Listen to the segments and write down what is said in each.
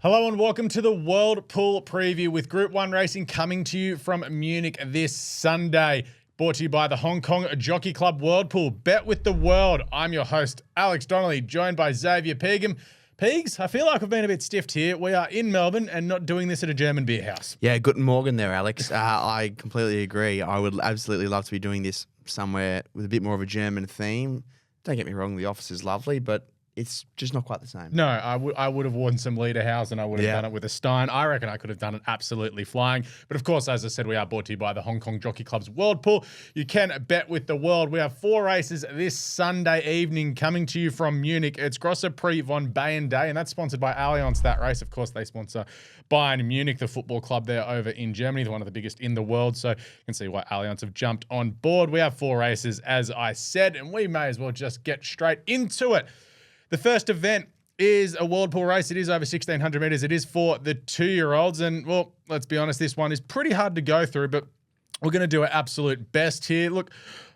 Hello and welcome to the World Pool Preview with Group 1 racing coming to you from Munich this Sunday. Brought to you by the Hong Kong Jockey Club World Pool. Bet with the world. I'm your host, Alex Donnelly, joined by Xavier Pegum. Pegs, I feel like I've been a bit stiffed here. We are in Melbourne and not doing this at a German beer house. Yeah, guten Morgen there, Alex. I completely agree. I would absolutely love to be doing this somewhere with a bit more of a German theme. Don't get me wrong, the office is lovely, but it's just not quite the same. No, I would have worn some Lederhouse, I would have done it with a Stein. I reckon I could have done it absolutely flying. But of course, as I said, we are brought to you by the Hong Kong Jockey Club's World Pool. You can bet with the world. We have 4 races this Sunday evening coming to you from Munich. It's Grosse Prix von Bayern Day, and that's sponsored by Allianz, that race. Of course, they sponsor Bayern Munich, the football club there over in Germany, one of the biggest in the world. So you can see why Allianz have jumped on board. We have 4 races, as I said, and we may as well just get straight into it. The first event is a World Pool race. It is over 1,600 metres. It is for the 2-year-olds. And, well, let's be honest, this one is pretty hard to go through, but we're going to do our absolute best here. Look,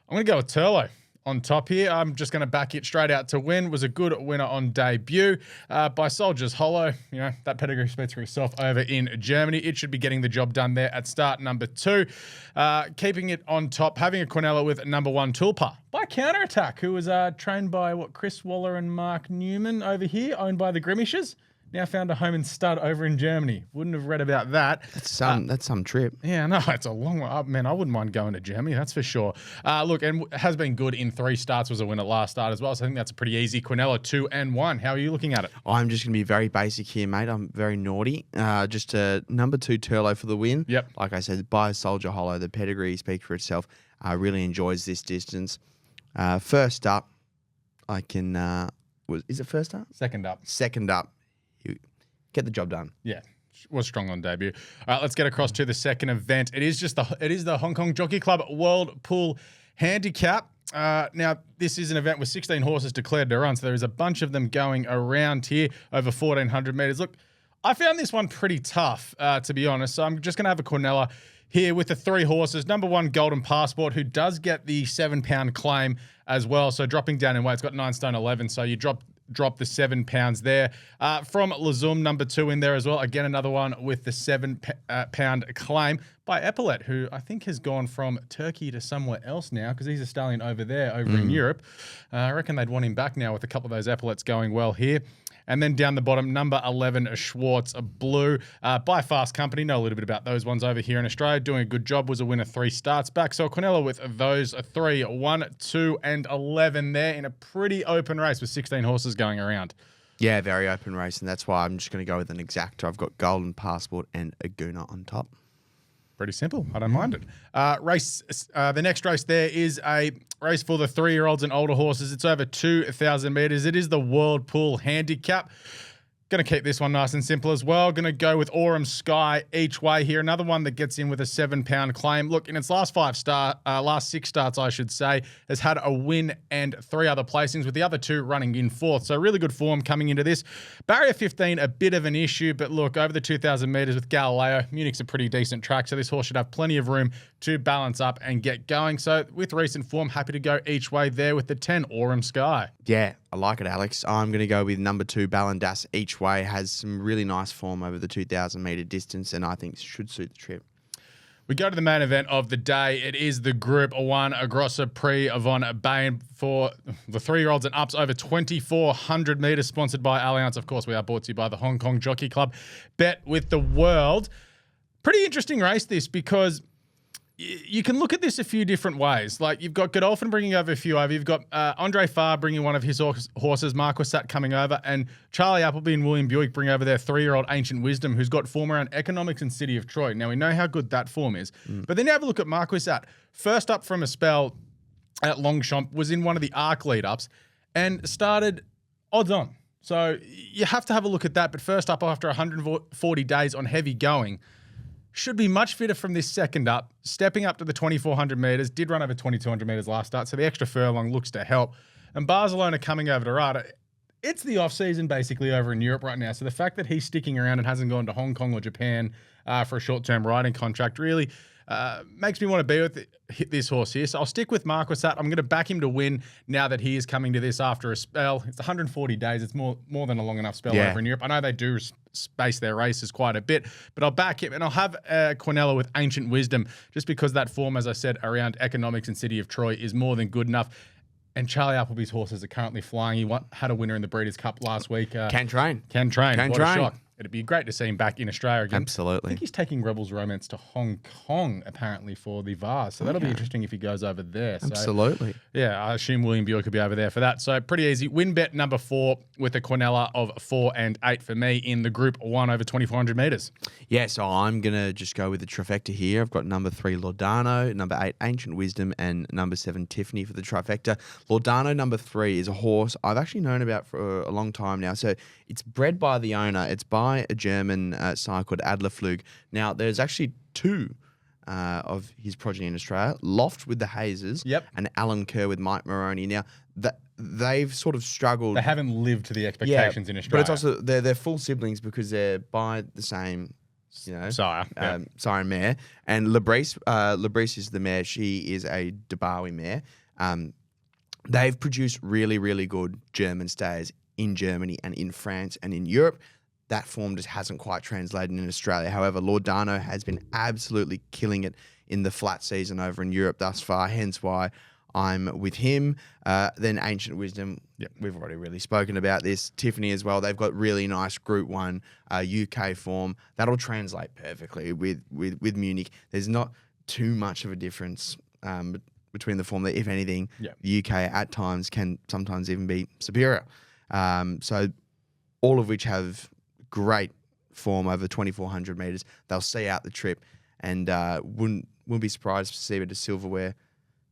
I'm going to go with Turlo on top here. I'm just going to back it straight out to win. Was a good winner on debut by Soldiers Hollow. You know, that pedigree speaks for itself over in Germany. It should be getting the job done there at start number 2. Keeping it on top, having a Quinella with number 1 Tulpa by Counterattack, who was trained by Chris Waller and Mark Newman over here, owned by the Grimishes. Now found a home in stud over in Germany. Wouldn't have read about that. That's some trip. Yeah, no, it's a long one. Man, I wouldn't mind going to Germany, that's for sure. Look, and has been good in 3 starts, was a winner last start as well, so I think that's a pretty easy. Quinella 2 and 1. How are you looking at it? I'm just going to be very basic here, mate. I'm very naughty. Just number 2 Turlo for the win. Yep. Like I said, by Soldier Hollow, the pedigree speaks for itself. Really enjoys this distance. First up, I can... is it first up? Second up. Second up. Get the job done. Yeah, was strong on debut. All right, let's get across to the second event. It is the Hong Kong Jockey Club World Pool Handicap. Now, this is an event with 16 horses declared to run, so there is a bunch of them going around here over 1,400 metres. Look, I found this one pretty tough, to be honest, so I'm just going to have a Quinella here with the 3 horses. Number 1, Golden Passport, who does get the 7-pound claim as well, so dropping down in weight. It's got 9 stone 11, so you drop the 7 pounds there. From Lazum, number 2 in there as well. Again, another one with the 7-pound claim by Epaulet, who I think has gone from Turkey to somewhere else now because he's a stallion over there, in Europe. I reckon they'd want him back now with a couple of those Epaulets going well here. And then down the bottom, number 11, Schwartz Blue by Fast Company. Know a little bit about those ones over here in Australia. Doing a good job. Was a winner 3 starts back. So Quinella with those 3, 1, 2, and 11 there in a pretty open race with 16 horses going around. Yeah, very open race, and that's why I'm just going to go with an exacta. I've got Golden Passport and Aguna on top. Pretty simple. I don't mind it. The next race there is a race for the 3-year-olds and older horses. It's over 2,000 metres. It is the World Pool Handicap. Going to keep this one nice and simple as well. Going to go with Aurum Sky each way here. Another one that gets in with a 7-pound claim. Look, in its last 6 starts, I should say, has had a win and 3 other placings, with the other 2 running in 4th. So really good form coming into this. Barrier 15, a bit of an issue, but look, over the 2,000 metres with Galileo, Munich's a pretty decent track, so this horse should have plenty of room to balance up and get going. So with recent form, happy to go each way there with the 10, Aurum Sky. Yeah, I like it, Alex. I'm going to go with number 2, Ballandas each way. Has some really nice form over the 2,000 metre distance, and I think should suit the trip. We go to the main event of the day. It is the Group 1 Grosse Prix von Bayern for the 3-year-olds and ups over 2,400 metres, sponsored by Allianz. Of course, we are brought to you by the Hong Kong Jockey Club. Bet with the world. Pretty interesting race, this, because you can look at this a few different ways. Like, you've got Godolphin bringing over a few over. You've got Andre Farr bringing one of his horses, Marquisat coming over, and Charlie Appleby and William Buick bring over their 3-year-old Ancient Wisdom, who's got form around Economics and City of Troy. Now, we know how good that form is. But then you have a look at Marquisat. First up from a spell at Longchamp, was in one of the ARC lead-ups and started odds on. So you have to have a look at that. But first up, after 140 days on heavy going, should be much fitter from this second up, stepping up to the 2,400 metres, did run over 2,200 metres last start, so the extra furlong looks to help. And Barcelona coming over to Rada. It's the off-season basically over in Europe right now, so the fact that he's sticking around and hasn't gone to Hong Kong or Japan for a short-term riding contract really Makes me want to be with this horse here. So I'll stick with Marquisat. I'm going to back him to win now that he is coming to this after a spell. It's 140 days. It's more than a long enough spell over in Europe. I know they do space their races quite a bit, but I'll back him, and I'll have Quinella with Ancient Wisdom just because that form, as I said, around Economics and City of Troy is more than good enough. And Charlie Appleby's horses are currently flying. He had a winner in the Breeders' Cup last week. Can train. What a shock. It'd be great to see him back in Australia again. Absolutely. I think he's taking Rebels Romance to Hong Kong, apparently, for the Vars. So that'll be interesting if he goes over there. Absolutely. So, yeah, I assume William Buick could be over there for that. So pretty easy. Win bet number 4 with a Quinella of 4 and 8 for me in the Group 1 over 2,400 metres. Yeah, so I'm going to just go with the trifecta here. I've got number 3, Lordano, number 8, Ancient Wisdom, and number 7, Tiffany for the trifecta. Lordano, number 3, is a horse I've actually known about for a long time now. So it's bred by the owner. It's by a German sire called Adlerflug. Now, there's actually 2 of his progeny in Australia, Loft with the Hazes and Alan Kerr with Mike Maroney. Now, they've sort of struggled. They haven't lived to the expectations in Australia. But it's also, they're full siblings because they're by the same, sire and mare. And Labrice is the mare. She is a Debawi mare. They've produced really, really good German stayers in Germany and in France and in Europe. That form just hasn't quite translated in Australia. However, Lordano has been absolutely killing it in the flat season over in Europe thus far, hence why I'm with him. Then Ancient Wisdom, we've already really spoken about this. Tiffany as well, they've got really nice Group 1 UK form. That'll translate perfectly with Munich. There's not too much of a difference between the form that, if anything, the UK at times can sometimes even be superior. So all of which have great form over 2,400 metres. They'll see out the trip, and wouldn't be surprised to see a bit of silverware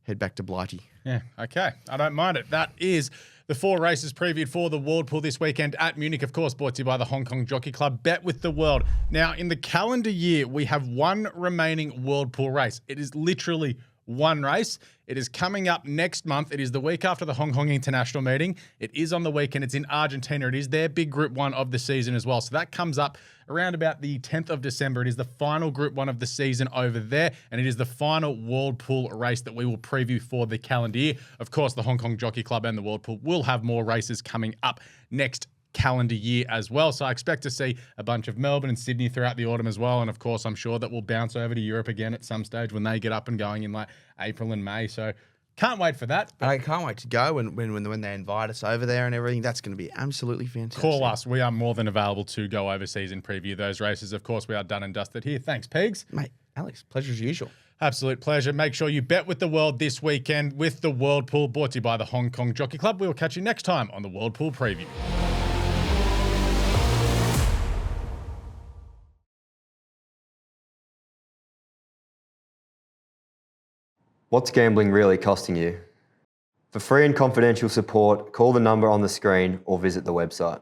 head back to Blighty. Yeah, okay. I don't mind it. That is the 4 races previewed for the World Pool this weekend at Munich, of course, brought to you by the Hong Kong Jockey Club. Bet with the World. Now, in the calendar year, we have 1 remaining World Pool race. It is literally 1 race. It is coming up next month. It is the week after the Hong Kong International meeting. It is on the weekend. It's in Argentina. It is their big Group 1 of the season as well. So that comes up around about the 10th of December. It is the final Group 1 of the season over there, and it is the final World Pool race that we will preview for the calendar year. Of course, the Hong Kong Jockey Club and the World Pool will have more races coming up next calendar year as well. So I expect to see a bunch of Melbourne and Sydney throughout the autumn as well. And of course, I'm sure that we'll bounce over to Europe again at some stage when they get up and going in like April and May. So can't wait for that. I can't wait to go when they invite us over there and everything. That's going to be absolutely fantastic. Call us. We are more than available to go overseas and preview those races. Of course, we are done and dusted here. Thanks, Pegs. Mate, Alex, pleasure as usual. Absolute pleasure. Make sure you bet with the world this weekend with the World Pool, brought to you by the Hong Kong Jockey Club. We will catch you next time on the World Pool Preview. What's gambling really costing you? For free and confidential support, call the number on the screen or visit the website.